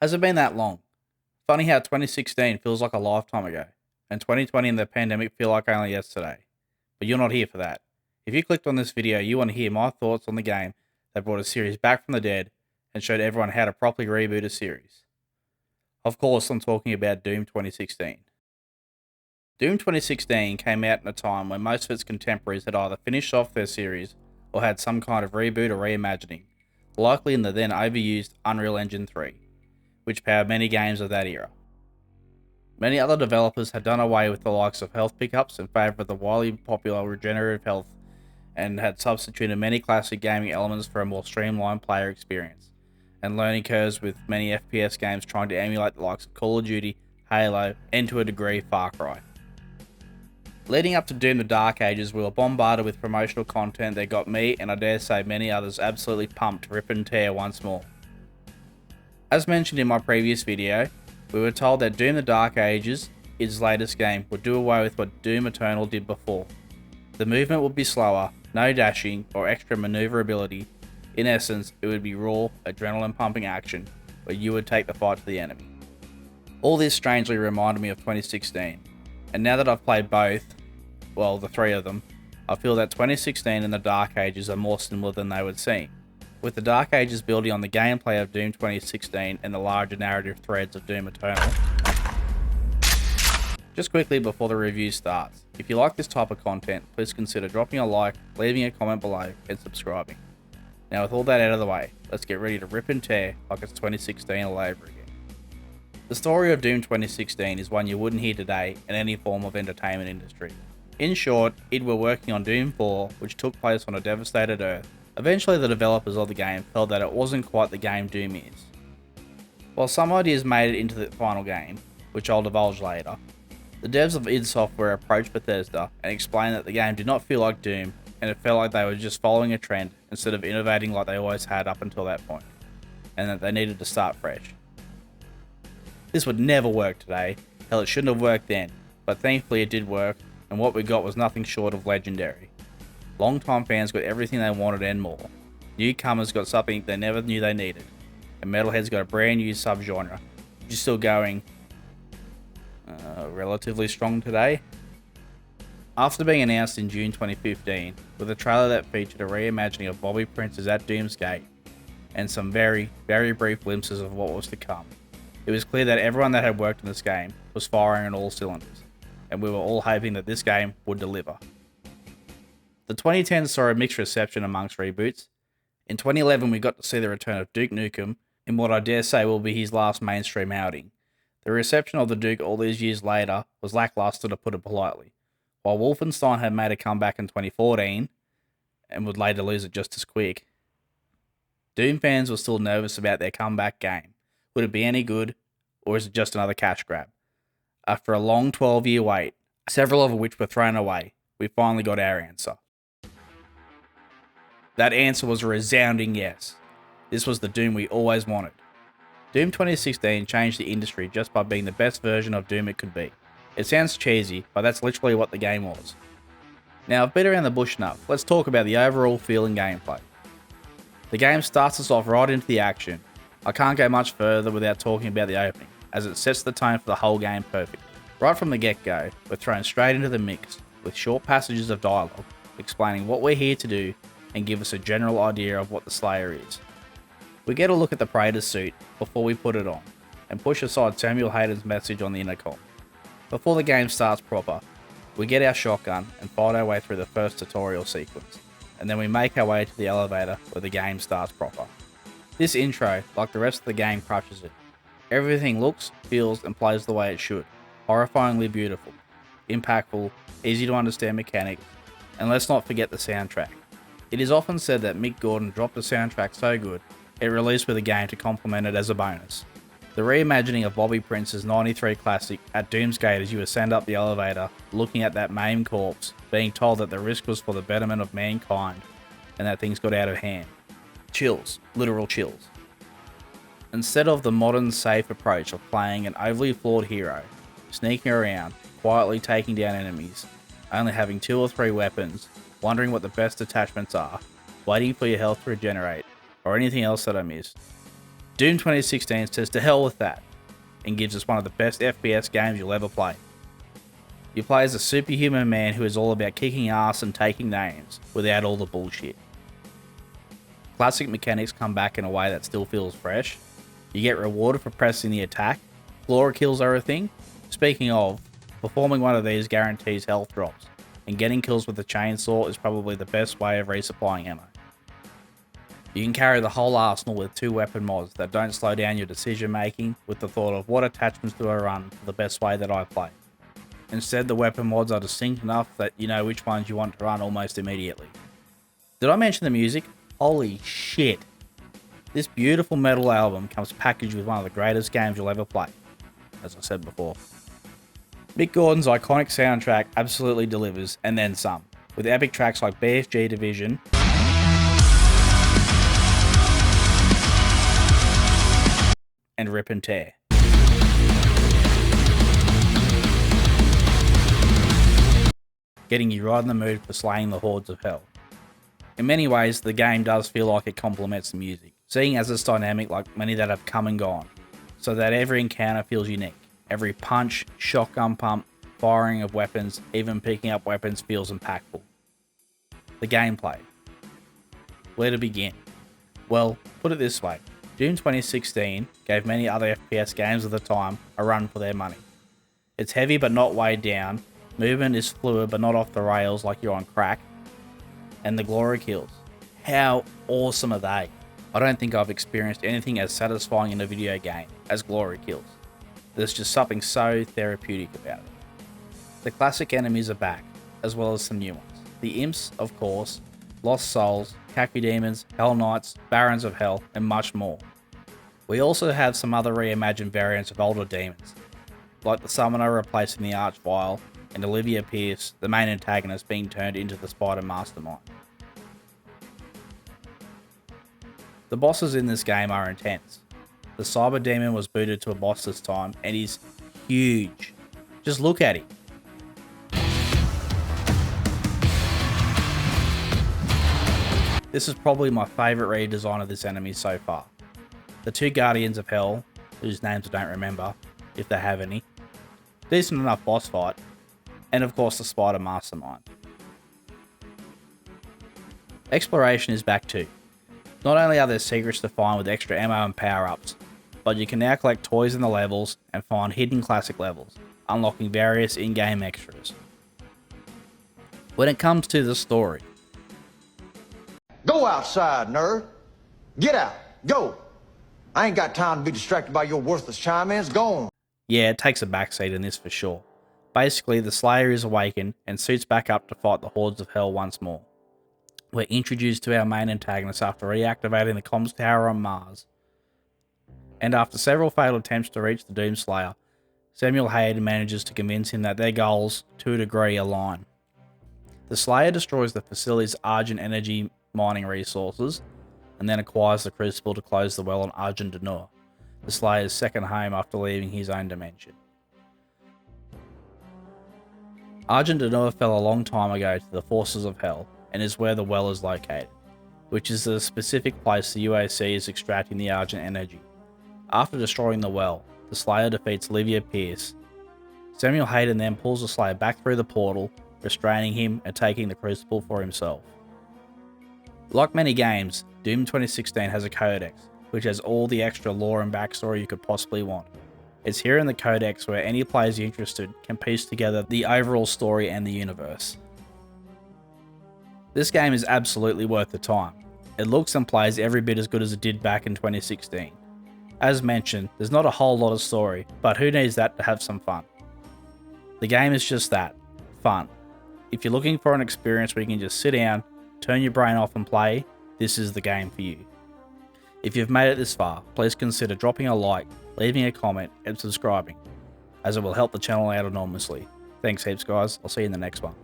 Has it been that long? Funny how 2016 feels like a lifetime ago, and 2020 and the pandemic feel like only yesterday. But you're not here for that. If you clicked on this video, you want to hear my thoughts on the game that brought a series back from the dead and showed everyone how to properly reboot a series. Of course, I'm talking about Doom 2016. Doom 2016 came out in a time when most of its contemporaries had either finished off their series or had some kind of reboot or reimagining, likely in the then overused Unreal Engine 3, which powered many games of that era. Many other developers had done away with the likes of health pickups in favour of the widely popular regenerative health and had substituted many classic gaming elements for a more streamlined player experience, and learning curves with many FPS games trying to emulate the likes of Call of Duty, Halo, and to a degree Far Cry. Leading up to Doom the Dark Ages, we were bombarded with promotional content that got me, and I dare say many others, absolutely pumped to rip and tear once more. As mentioned in my previous video, we were told that Doom the Dark Ages, its latest game, would do away with what Doom Eternal did before. The movement would be slower, no dashing or extra maneuverability. In essence, it would be raw, adrenaline pumping action, where you would take the fight to the enemy. All this strangely reminded me of 2016, and now that I've played both, well, the three of them, I feel that 2016 and the Dark Ages are more similar than they would seem, with the Dark Ages building on the gameplay of Doom 2016 and the larger narrative threads of Doom Eternal. Just quickly before the review starts, if you like this type of content, please consider dropping a like, leaving a comment below, and subscribing. Now with all that out of the way, let's get ready to rip and tear like it's 2016 all over again. The story of Doom 2016 is one you wouldn't hear today in any form of entertainment industry. In short, id were working on Doom 4, which took place on a devastated Earth. Eventually the developers of the game felt that it wasn't quite the game Doom is. While some ideas made it into the final game, which I'll divulge later, the devs of id Software approached Bethesda and explained that the game did not feel like Doom, and it felt like they were just following a trend instead of innovating like they always had up until that point, and that they needed to start fresh. This would never work today, hell it shouldn't have worked then, but thankfully it did work, and what we got was nothing short of legendary. Long-time fans got everything they wanted and more. Newcomers got something they never knew they needed, and metalheads got a brand new subgenre, which is still going relatively strong today. After being announced in June 2015, with a trailer that featured a reimagining of Bobby Prince's At Doom's Gate, and some very, very brief glimpses of what was to come, it was clear that everyone that had worked on this game was firing on all cylinders, and we were all hoping that this game would deliver. The 2010s saw a mixed reception amongst reboots. In 2011 we got to see the return of Duke Nukem in what I dare say will be his last mainstream outing. The reception of the Duke all these years later was lackluster, to put it politely. While Wolfenstein had made a comeback in 2014, and would later lose it just as quick, Doom fans were still nervous about their comeback game. Would it be any good, or is it just another cash grab? After a long 12-year wait, several of which were thrown away, we finally got our answer. That answer was a resounding yes. This was the Doom we always wanted. Doom 2016 changed the industry just by being the best version of Doom it could be. It sounds cheesy, but that's literally what the game was. Now I've beat around the bush enough, let's talk about the overall feel and gameplay. The game starts us off right into the action. I can't go much further without talking about the opening, as it sets the tone for the whole game perfectly. Right from the get-go, we're thrown straight into the mix, with short passages of dialogue, explaining what we're here to do, and give us a general idea of what the Slayer is. We get a look at the Praetor suit before we put it on, and push aside Samuel Hayden's message on the intercom. Before the game starts proper, we get our shotgun and fight our way through the first tutorial sequence, and then we make our way to the elevator where the game starts proper. This intro, like the rest of the game, crushes it. Everything looks, feels, and plays the way it should. Horrifyingly beautiful, impactful, easy to understand mechanics, and let's not forget the soundtrack. It is often said that Mick Gordon dropped the soundtrack so good, it released with the game to complement it as a bonus. The reimagining of Bobby Prince's 93 classic At Doom's Gate as you ascend up the elevator, looking at that maimed corpse, being told that the risk was for the betterment of mankind, and that things got out of hand. Chills, literal chills. Instead of the modern safe approach of playing an overly flawed hero, sneaking around, quietly taking down enemies, only having 2 or 3 weapons, wondering what the best attachments are, waiting for your health to regenerate, or anything else that I missed, Doom 2016 says to hell with that and gives us one of the best FPS games you'll ever play. You play as a superhuman man who is all about kicking ass and taking names without all the bullshit. Classic mechanics come back in a way that still feels fresh. You get rewarded for pressing the attack. Glory kills are a thing. Speaking of, performing one of these guarantees health drops, and getting kills with a chainsaw is probably the best way of resupplying ammo. You can carry the whole arsenal with 2 weapon mods that don't slow down your decision making with the thought of what attachments do I run for the best way that I play. Instead, the weapon mods are distinct enough that you know which ones you want to run almost immediately. Did I mention the music? Holy shit. This beautiful metal album comes packaged with one of the greatest games you'll ever play, as I said before. Mick Gordon's iconic soundtrack absolutely delivers, and then some, with epic tracks like BFG Division, and Rip and Tear. Getting you right in the mood for slaying the hordes of hell. In many ways, the game does feel like it complements the music, seeing as it's dynamic like many that have come and gone, so that every encounter feels unique. Every punch, shotgun pump, firing of weapons, even picking up weapons feels impactful. The gameplay. Where to begin? Well, put it this way, Doom 2016 gave many other FPS games of the time a run for their money. It's heavy but not weighed down, movement is fluid but not off the rails like you're on crack, and the glory kills. How awesome are they? I don't think I've experienced anything as satisfying in a video game as glory kills. There's just something so therapeutic about it. The classic enemies are back, as well as some new ones. The Imps, of course, Lost Souls, Khaki Demons, Hell Knights, Barons of Hell, and much more. We also have some other reimagined variants of older demons, like the Summoner replacing the Archvile, and Olivia Pierce, the main antagonist, being turned into the Spider Mastermind. The bosses in this game are intense. The Cyber Demon was booted to a boss this time, and he's huge. Just look at him. This is probably my favourite redesign of this enemy so far. The 2 Guardians of Hell, whose names I don't remember, if they have any. Decent enough boss fight. And of course the Spider Mastermind. Exploration is back too. Not only are there secrets to find with extra ammo and power-ups, but you can now collect toys in the levels and find hidden classic levels, unlocking various in-game extras. When it comes to the story, go outside, nerd. Get out. Go. I ain't got time to be distracted by your worthless chime-ins. Go on. Yeah, it takes a backseat in this for sure. Basically, the Slayer is awakened and suits back up to fight the hordes of hell once more. We're introduced to our main antagonist after reactivating the comms tower on Mars. And after several failed attempts to reach the Doomslayer, Samuel Hayden manages to convince him that their goals, to a degree, align. The Slayer destroys the facility's Argent energy mining resources, and then acquires the Crucible to close the well on Argent D'Nur, the Slayer's second home after leaving his own dimension. Argent D'Nur fell a long time ago to the forces of Hell, and is where the well is located, which is the specific place the UAC is extracting the Argent energy. After destroying the well, the Slayer defeats Olivia Pierce. Samuel Hayden then pulls the Slayer back through the portal, restraining him and taking the Crucible for himself. Like many games, Doom 2016 has a codex, which has all the extra lore and backstory you could possibly want. It's here in the codex where any players interested can piece together the overall story and the universe. This game is absolutely worth the time. It looks and plays every bit as good as it did back in 2016. As mentioned, there's not a whole lot of story, but who needs that to have some fun? The game is just that, fun. If you're looking for an experience where you can just sit down, turn your brain off and play, this is the game for you. If you've made it this far, please consider dropping a like, leaving a comment and subscribing, as it will help the channel out enormously. Thanks heaps guys, I'll see you in the next one.